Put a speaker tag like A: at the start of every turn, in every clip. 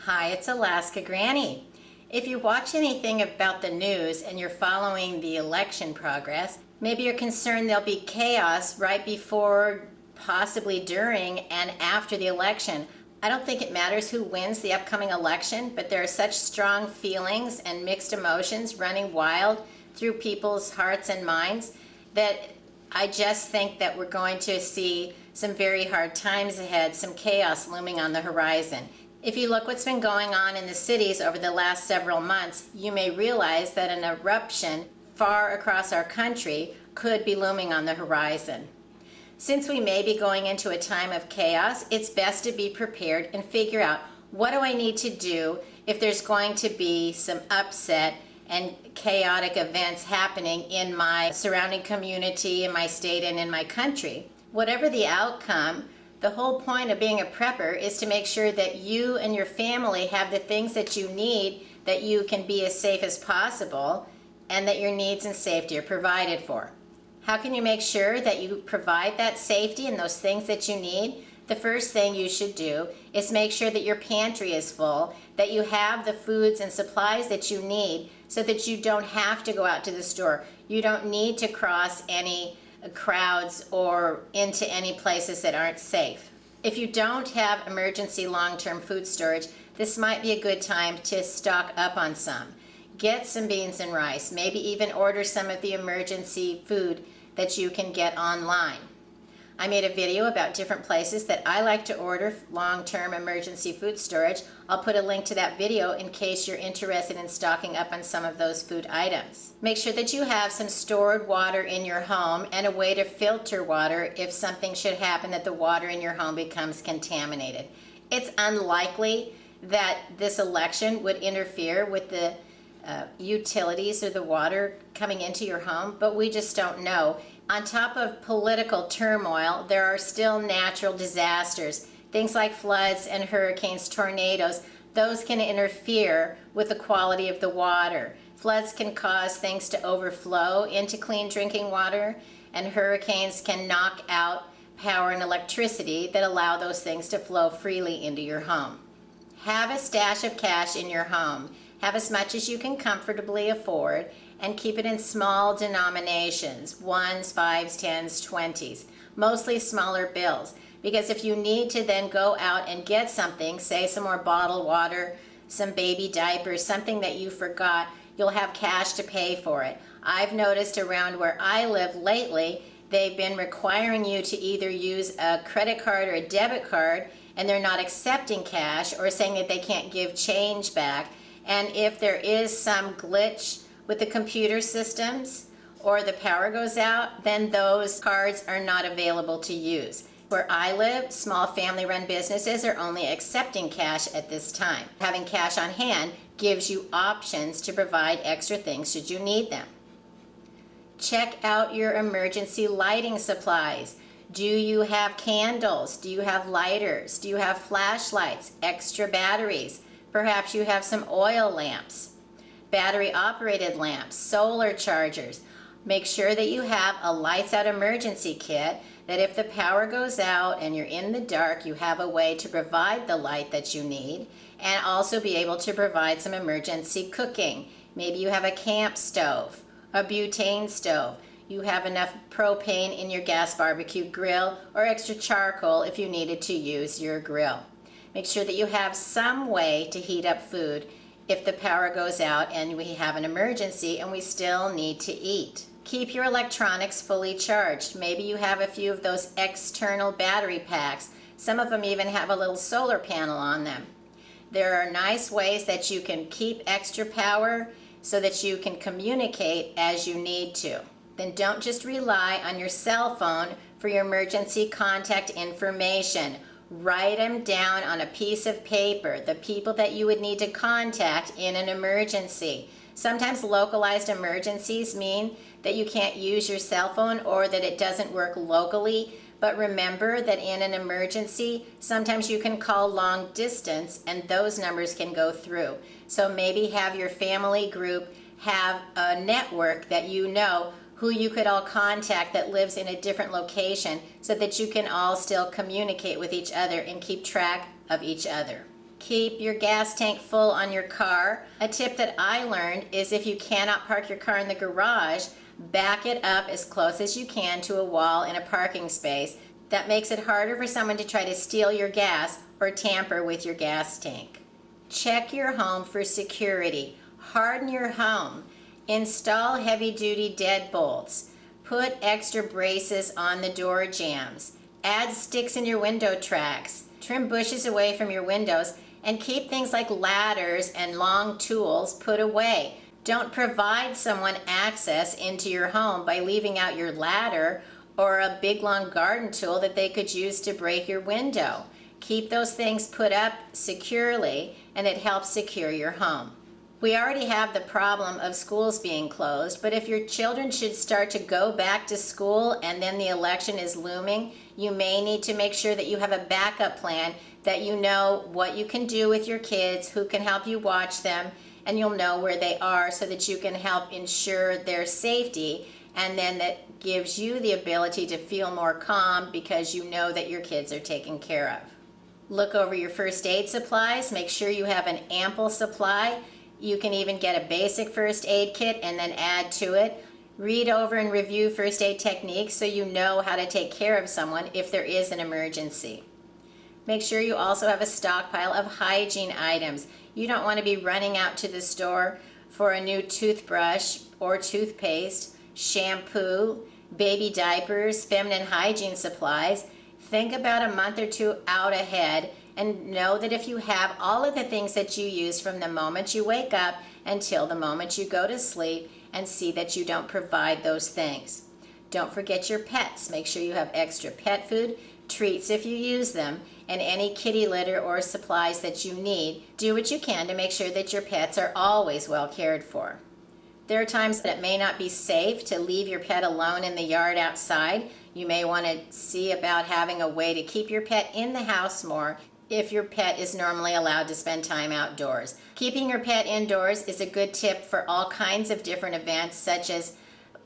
A: Hi, it's Alaska Granny. If you watch anything about the news and you're following the election progress, maybe you're concerned there'll be chaos right before, possibly during, and after the election. I don't think it matters who wins the upcoming election, but there are such strong feelings and mixed emotions running wild through people's hearts and minds that I just think that we're going to see some very hard times ahead, some chaos looming on the horizon. If you look what's been going on in the cities over the last several months, you may realize that an eruption far across our country could be looming on the horizon. Since we may be going into a time of chaos, it's best to be prepared and figure out, what do I need to do if there's going to be some upset and chaotic events happening in my surrounding community, in my state, and in my country? Whatever the outcome, the whole point of being a prepper is to make sure that you and your family have the things that you need, that you can be as safe as possible, and that your needs and safety are provided for. How can you make sure that you provide that safety and those things that you need? The first thing you should do is make sure that your pantry is full, that you have the foods and supplies that you need so that you don't have to go out to the store. You don't need to cross any crowds or into any places that aren't safe. If you don't have emergency long-term food storage, this might be a good time to stock up on some. Get some beans and rice, maybe even order some of the emergency food that you can get online. I made a video about different places that I like to order long-term emergency food storage. I'll put a link to that video in case you're interested in stocking up on some of those food items. Make sure that you have some stored water in your home and a way to filter water if something should happen that the water in your home becomes contaminated. It's unlikely that this election would interfere with the utilities or the water coming into your home, but we just don't know. On top of political turmoil, there are still natural disasters. Things like floods and hurricanes, tornadoes, those can interfere with the quality of the water. Floods can cause things to overflow into clean drinking water, and hurricanes can knock out power and electricity that allow those things to flow freely into your home. Have a stash of cash in your home. Have as much as you can comfortably afford, and keep it in small denominations, 1s, 5s, 10s, 20s, mostly smaller bills. Because if you need to then go out and get something, say some more bottled water, some baby diapers, something that you forgot, you'll have cash to pay for it. I've noticed around where I live lately, they've been requiring you to either use a credit card or a debit card, and they're not accepting cash or saying that they can't give change back. And if there is some glitch with the computer systems or the power goes out, then those cards are not available to use. Where I live, small family-run businesses are only accepting cash at this time. Having cash on hand gives you options to provide extra things should you need them. Check out your emergency lighting supplies. Do you have candles? Do you have lighters? Do you have flashlights, extra batteries? Perhaps you have some oil lamps, battery-operated lamps, solar chargers. Make sure that you have a lights-out emergency kit, that if the power goes out and you're in the dark, you have a way to provide the light that you need, and also be able to provide some emergency cooking. Maybe you have a camp stove, a butane stove. You have enough propane in your gas barbecue grill, or extra charcoal if you needed to use your grill. Make sure that you have some way to heat up food if the power goes out and we have an emergency and we still need to eat. Keep your electronics fully charged. Maybe you have a few of those external battery packs. Some of them even have a little solar panel on them. There are nice ways that you can keep extra power so that you can communicate as you need to. Then don't just rely on your cell phone for your emergency contact information. Write them down on a piece of paper, the people that you would need to contact in an emergency. Sometimes localized emergencies mean that you can't use your cell phone or that it doesn't work locally, but remember that in an emergency, sometimes you can call long distance and those numbers can go through. So maybe have your family group have a network that you know who you could all contact that lives in a different location so that you can all still communicate with each other and keep track of each other. Keep your gas tank full on your car. A tip that I learned is if you cannot park your car in the garage, back it up as close as you can to a wall in a parking space. That makes it harder for someone to try to steal your gas or tamper with your gas tank. Check your home for security. Harden your home. Install heavy-duty deadbolts. Put extra braces on the door jambs. Add sticks in your window tracks. Trim bushes away from your windows, and keep things like ladders and long tools put away. Don't provide someone access into your home by leaving out your ladder or a big long garden tool that they could use to break your window. Keep those things put up securely, and it helps secure your home. We already have the problem of schools being closed, but if your children should start to go back to school and then the election is looming, you may need to make sure that you have a backup plan, that you know what you can do with your kids, who can help you watch them, and you'll know where they are so that you can help ensure their safety, and then that gives you the ability to feel more calm because you know that your kids are taken care of. Look over your first aid supplies. Make sure you have an ample supply. You can even get a basic first aid kit and then add to it. Read over and review first aid techniques so you know how to take care of someone if there is an emergency. Make sure you also have a stockpile of hygiene items. You don't want to be running out to the store for a new toothbrush or toothpaste, shampoo, baby diapers, feminine hygiene supplies. Think about a month or two out ahead, and know that if you have all of the things that you use from the moment you wake up until the moment you go to sleep, and see that you don't provide those things. Don't forget your pets. Make sure you have extra pet food, treats if you use them, and any kitty litter or supplies that you need. Do what you can to make sure that your pets are always well cared for. There are times that it may not be safe to leave your pet alone in the yard outside. You may want to see about having a way to keep your pet in the house more if your pet is normally allowed to spend time outdoors. Keeping your pet indoors is a good tip for all kinds of different events, such as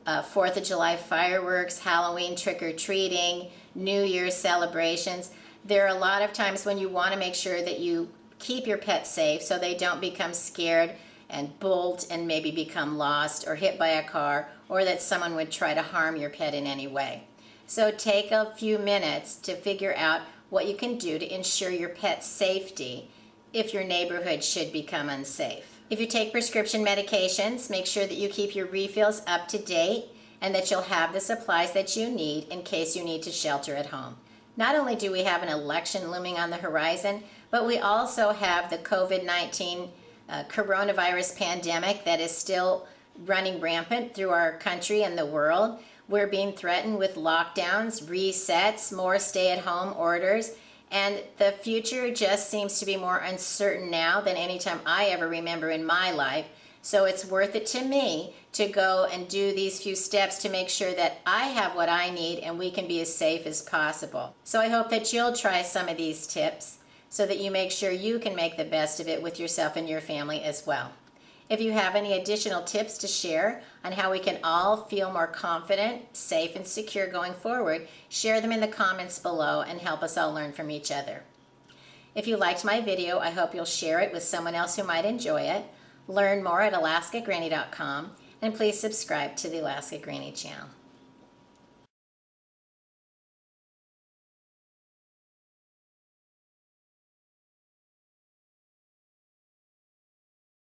A: 4th of July fireworks, Halloween trick-or-treating, New Year's celebrations. There are a lot of times when you want to make sure that you keep your pet safe so they don't become scared and bolt and maybe become lost or hit by a car, or that someone would try to harm your pet in any way. So take a few minutes to figure out what you can do to ensure your pet's safety if your neighborhood should become unsafe. If you take prescription medications, make sure that you keep your refills up to date and that you'll have the supplies that you need in case you need to shelter at home. Not only do we have an election looming on the horizon, but we also have the COVID-19 coronavirus pandemic that is still running rampant through our country and the world. We're being threatened with lockdowns, resets, more stay-at-home orders, and the future just seems to be more uncertain now than any time I ever remember in my life. So it's worth it to me to go and do these few steps to make sure that I have what I need and we can be as safe as possible. So I hope that you'll try some of these tips so that you make sure you can make the best of it with yourself and your family as well. If you have any additional tips to share on how we can all feel more confident, safe, and secure going forward, share them in the comments below and help us all learn from each other. If you liked my video, I hope you'll share it with someone else who might enjoy it. Learn more at alaskagranny.com, and please subscribe to the Alaska Granny channel.